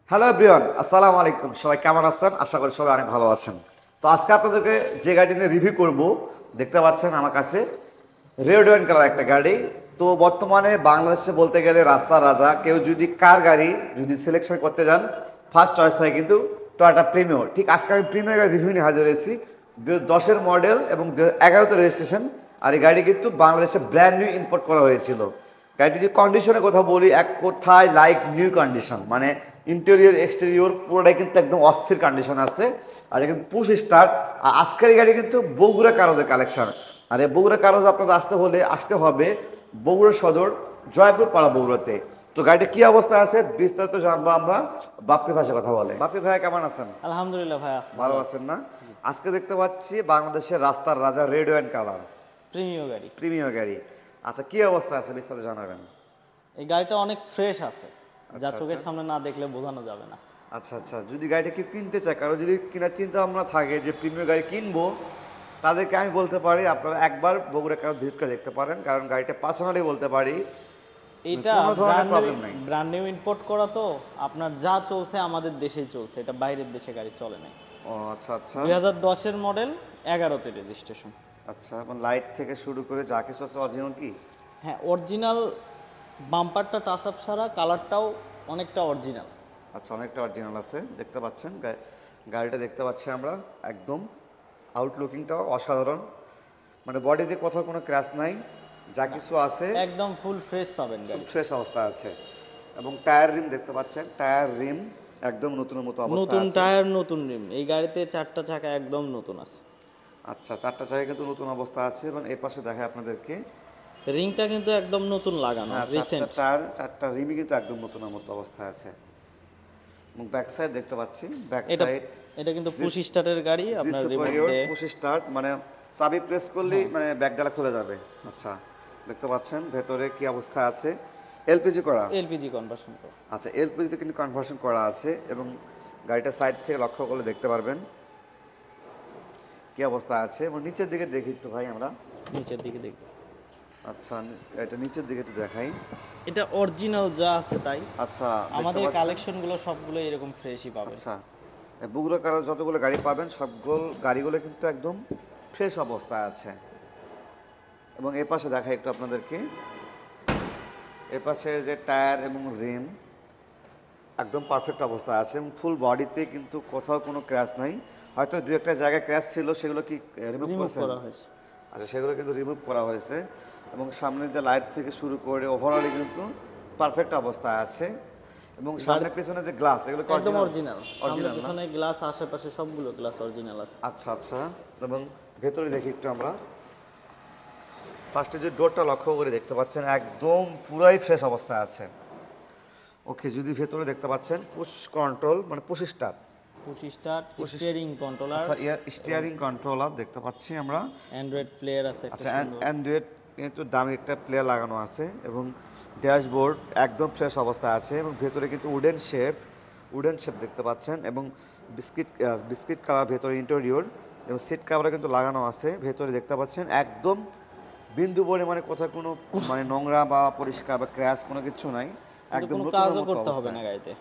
Hello everyone, আসসালামু আলাইকুম। সবাই কেমন আছেন? আশা করি সবাই অনেক ভালো আছেন। তো আজকে আপনাদেরকে যে গাড়িটি নিয়ে রিভিউ করব, দেখতে পাচ্ছেন আমার কাছে রেড ওয়াইন কালার একটা গাড়ি। তো বর্তমানে বাংলাদেশে বলতে গেলে রাস্তার রাজা, কেউ যদি কার গাড়ি যদি সিলেকশন করতে যান, ফার্স্ট চয়েস থাকে কিন্তু টয়োটা প্রিমিও। ঠিক আজকে আমি প্রিমিও গাড়ি রিভিউ নিয়ে হাজির হয়েছি। 2010-এর মডেল এবং 2011-তে রেজিস্ট্রেশন। আর এই গাড়ি কিন্তু বাংলাদেশে ব্র্যান্ড নিউ ইম্পোর্ট করা হয়েছিল। গাড়িটি যে কন্ডিশনের কথা বলি, এক কোথায় লাইক নিউ কন্ডিশন, মানে ইন্টেরিয়র এক্সটেরিয়র পুরোটাই কিন্তু একদম অস্থির কন্ডিশন আছে। আর এটা কিন্তু পুশ স্টার্ট। আর আজকের এই গাড়ি কিন্তু বগুড়া কারোজের কালেকশন। আর এই বগুড়া কারোজ আপনাদের আসতে হবে বগুড়া সদর, জয়পুর পাড়া বগুড়াতে। তো গাড়িটা কি অবস্থা আছে বিস্তারিত জানবো আমরা। বাপ্পি ভাষায় কথা বলে। বাপ্পি ভাইয়া কেমন আছেন? আলহামদুলিল্লাহ ভাইয়া ভালো আছেন না? আজকে দেখতে পাচ্ছি বাংলাদেশের রাস্তার রাজা রেড ওয়াইন কালার প্রিমিয় গাড়ি। প্রিমিয়ার গাড়ি। আচ্ছা, কি অবস্থা আছে বিস্তারিত জানাবেন। এই গাড়িটা অনেক ফ্রেশ আছে, যা আচ্ছা, চোখের আচ্ছা। সামনে না দেখলে বোঝানো যাবে না। আচ্ছা আচ্ছা, যদি গাড়িটা কেউ কিনতে চায়, কারো যদি কেনার চিন্তা ভাবনা থাকে যে প্রিমিয়াম গাড়ি কিনবো, তাদেরকে আমি বলতে পারি আপনারা একবার বগুড়া কারো ভিজিট করে দেখতে পারেন। কারণ গাড়িটা পার্সোনালি বলতে পারি এটা কোনো ধরনের প্রবলেম নাই। ব্র্যান্ড নিউ ইম্পোর্ট করা, তো আপনার যা চলছে আমাদের দেশেই চলছে, এটা বাইরের দেশে গাড়ি চলে নাই। ও আচ্ছা আচ্ছা 2010-এর মডেল, 11তে রেজিস্ট্রেশন। আচ্ছা। এবং লাইট থেকে শুরু করে যা কিছু আছে অরিজিনাল কি? হ্যাঁ, অরিজিনাল। বাম্পারটা টাচ আপ ছাড়া কালারটাও অনেকটা অরিজিনাল। আচ্ছা, অনেকটা অরিজিনাল আছে দেখতে পাচ্ছেন। গাড়িটা দেখতে পাচ্ছি আমরা একদম আউটলুকিংটাও অসাধারণ, মানে বডিতে কোথাও কোনো ক্র্যাশ নাই, যা কিছু আছে একদম ফুল ফ্রেশ পাবেন গাড়ি। ফ্রেশ অবস্থা আছে। এবং টায়ার রিম দেখতে পাচ্ছেন, টায়ার রিম একদম নতুনের মতো অবস্থা নতুন আছে। টায়ার, নতুন রিম। এই গাড়িতে 4টা চাকা একদম নতুন আছে। আচ্ছা, চারটা জায়গায় কিন্তু নতুন অবস্থা আছে। এবং এই পাশে দেখায় আপনাদেরকে, রিংটা কিন্তু একদম নতুন লাগানো, হ্যাঁ, চারটা রিসেন্ট। টায়ার, চারটা রিমই কিন্তু একদম নতুনের মতো অবস্থায় আছে। এবং ব্যাক সাইড দেখতে পাচ্ছি, ব্যাক এটা সাইড এটা কিন্তু পুশ স্টার্টের গাড়ি, আপনার রিমোট সুপারিয়র দিয়ে। পুশ স্টার্ট, মানে চাবি প্রেস করলেই মানে ব্যাক ডালা খুলে যাবে। আচ্ছা, দেখতে পাচ্ছেন ভেতরে কি অবস্থা আছে। এলপিজি করা। এলপিজি কনভার্সন করা। আচ্ছা, এলপিজিতে কিন্তু কনভার্সন করা আছে। এবং গাড়িটা সাইড থেকে লক্ষ্য করলে দেখতে পারবেন কি অবস্থা আছে। এবং নিচের দিকে দেখি একটু ভাই আমরা। নিচের দিকে দেখতে, আচ্ছা, এটা নিচের দিকে একটু দেখাই। এটা অরিজিনাল যা আছে তাই। আচ্ছা, দেখতে আমাদের পাচ্ছেন? কালেকশনগুলো সবগুলো এরকম ফ্রেশই পাবেন। আচ্ছা, বগুড়া কারো যতগুলো গাড়ি পাবেন সবগুলো গাড়িগুলো কিন্তু একদম ফ্রেশ অবস্থায় আছে। এবং এ পাশে দেখাই একটু আপনাদেরকে, এ পাশে যে টায়ার এবং রিম একদম পারফেক্ট অবস্থায় আছে। এবং ফুল বডিতে কিন্তু কোথাও কোনো ক্র্যাশ নাই। হয়তো দু একটা জায়গায় ক্র্যাশ ছিল, সেগুলো কি রিমুভ রিমুভ করেছেন? করা হয়েছে। আচ্ছা, সেগুলো কিন্তু রিমুভ করা হয়েছে। এবং সামনের যে লাইট থেকে শুরু করে ওভারঅলই কিন্তু পারফেক্ট অবস্থায় আছে। এবং সামনে পেছনে যে গ্লাস, এগুলো একদম অরিজিনাল। সামনে অরিজিনাল না? পিছনে গ্লাস, আশেপাশে সবগুলো গ্লাস অরিজিনাল আছে। আচ্ছা আচ্ছা। এবং ভেতরে দেখি একটু আমরা। ফার্স্টে যে ডোরটা লক্ষ্য করে দেখতে পাচ্ছেন একদম পুরাই ফ্রেশ অবস্থায় আছে। ওকে, যদি ভেতরে দেখতে পাচ্ছেন পুশ কন্ট্রোল, মানে push start. Push start, steering controller, আচ্ছা, স্টিয়ারিং কন্ট্রোলার দেখতে পাচ্ছি আমরা। অ্যান্ড্রয়েড প্লেয়ার আছে একটা আচ্ছা, সুন্দর। অ্যান্ড্রয়েড কিন্তু দামি একটা প্লেয়ার লাগানো আছে। এবং ড্যাশবোর্ড একদম ফ্রেশ অবস্থায় আছে। এবং ভেতরে কিন্তু উডেন শেপ দেখতে পাচ্ছেন। এবং বিস্কিট কালার ভেতরে ইন্টেরিয়র। এবং সিট কাভারে কিন্তু লাগানো আছে। ভেতরে দেখতে পাচ্ছেন একদম বিন্দু পরিমাণে কোথাও কোনো মানে নোংরা বা পরিষ্কার বা ক্র্যাশ কোনো কিছু নাই, কিন্তু একদম কোনো নতুনের কাজও মতো করতে হবে অবস্থায়। না গাড়িতে।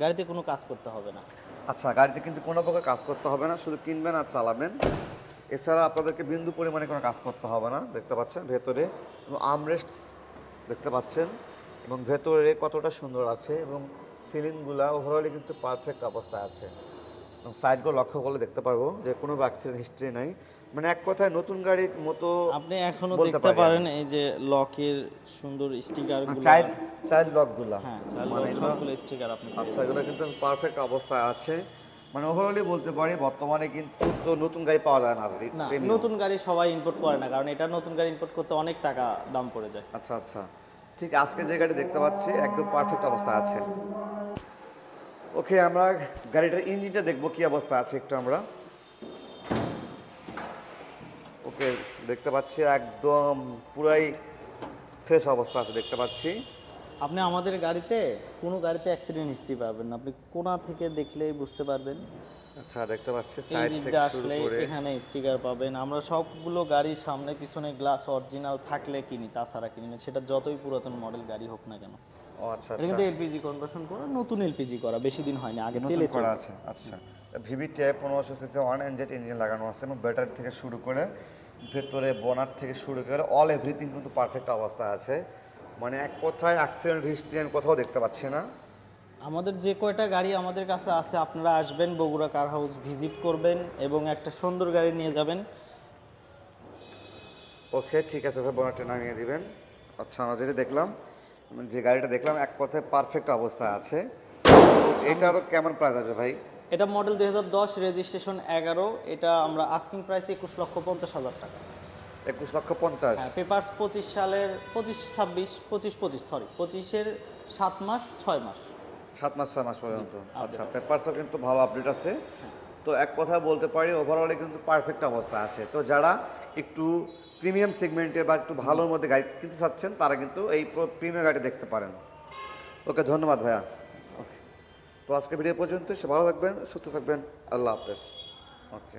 গাড়িতে কোনো কাজ করতে হবে না। আচ্ছা, গাড়িতে কিন্তু কোনো প্রকার কাজ করতে হবে না, শুধু কিনবেন আর চালাবেন। এছাড়া আপনাদেরকে বিন্দু পরিমাণে কোনো কাজ করতে হবে না। দেখতে পাচ্ছেন ভেতরে এবং আর্মরেস্ট দেখতে পাচ্ছেন। এবং ভেতরে কতটা সুন্দর আছে। এবং সিলিংগুলা ওভারঅলি কিন্তু পারফেক্ট অবস্থায় আছে। এবং সাইডগুলো লক্ষ্য করলে দেখতে পারবো যে কোনো অ্যাক্সিডেন্ট হিস্ট্রি নাই, মানে এক কথায় নতুন গাড়ির মতো আপনি এখনো বলতে দেখতে পারি পারেন আমি। এই যে লকের সুন্দর স্টিকারগুলো। চাইল্ড চাইল্ড লকগুলা, হ্যাঁ, চাইল্ড মানে লক এগুলো, সবগুলো স্টিকার আপনি পেয়ে আচ্ছা, যাবেন। এগুলো কিন্তু পারফেক্ট অবস্থায় আছে। মানে ওভারঅলি বলতে পারি বর্তমানে কিন্তু তো নতুন গাড়ি পাওয়া যায় না না, premium। নতুন গাড়ি সবাই ইম্পোর্ট করে না, কারণ এটা নতুন গাড়ি ইম্পোর্ট করতে অনেক টাকা দাম পড়ে যায়। আচ্ছা আচ্ছা, ঠিক আজকে যে গাড়ি দেখতে পাচ্ছি একদম পারফেক্ট অবস্থায় আছে। ওকে, আমরা গাড়িটার ইঞ্জিনটা দেখবো কি অবস্থা আছে একটু আমরা। ওকে, দেখতে পাচ্ছি একদম পুরাই ফ্রেশ অবস্থা আছে দেখতে পাচ্ছি। আপনি আমাদের গাড়িতে কোনো গাড়িতে অ্যাক্সিডেন্ট হিস্ট্রি পাবেন না, আপনি কোণা থেকে দেখলেই বুঝতে পারবেন। আচ্ছা, দেখতে পাচ্ছি এই সাইড দিক থেকে দিয়ে শুরু আসলে করে। এখানে স্টিকার পাবেন। আমরা সবগুলো গাড়ির সামনে পিছনে গ্লাস অরিজিনাল থাকলে কিনি, তাছাড়া কিনি না, সেটা যতই পুরাতন মডেল গাড়ি হোক না কেন। ও আচ্ছা এটা আচ্ছা কিন্তু এলপিজি কনভার্সন করা, নতুন এলপিজি করা, বেশি দিন হয়নি, আগে নতুন তেলে করা চলতো। আছে আচ্ছা। ভিভিটি 1500 সিসি 1 এনজেড ইঞ্জিন লাগানো আছে এবং ব্যাটারি থেকে শুরু করে ভেতরে বোনার থেকে শুরু করে অল এভরিথিং কিন্তু পারফেক্ট অবস্থায় আছে। মানে এক কথায় অ্যাক্সিডেন্ট হিস্ট্রি আমি কোথাও দেখতে পাচ্ছি না। আমাদের যে কয়টা গাড়ি আমাদের কাছে আছে, আপনারা আসবেন, বগুড়া কার হাউস ভিজিট করবেন এবং একটা সুন্দর গাড়ি নিয়ে যাবেন। ওকে ঠিক আছে স্যার, বোনারটা নামিয়ে দিবেন। আচ্ছা আমরা যেটা দেখলাম, যে গাড়িটা দেখলাম এক কথায় পারফেক্ট অবস্থায় আছে। এটারও কেমন প্রাইস আছে ভাই? এটা মডেল 2010, রেজিস্ট্রেশন 11। এটা আমরা আস্কিং প্রাইস 21,50,000 টাকা। 21,50,000। হ্যাঁ, পেপারস 25 সালের 25 সরি 25-এর 7 মাস 6 মাস। 7 মাস 6 মাস পর্যন্ত। আচ্ছা আছে। পেপারসও কিন্তু ভালো আপডেট আছে। তো এক কথা বলতে পারি ওভারঅলে কিন্তু পারফেক্ট অবস্থা আছে। তো যারা একটু প্রিমিয়াম সেগমেন্টের বা একটু ভালোর মধ্যে গাড়ি কিনতে চাচ্ছেন তারা কিন্তু এই প্রিমিয়াম গাড়ি দেখতে পারেন। ওকে ধন্যবাদ ভাইয়া। ওকে, তো আজকে ভিডিও পর্যন্ত, সে ভালো থাকবেন, সুস্থ থাকবেন, আল্লাহ হাফেজ। ওকে।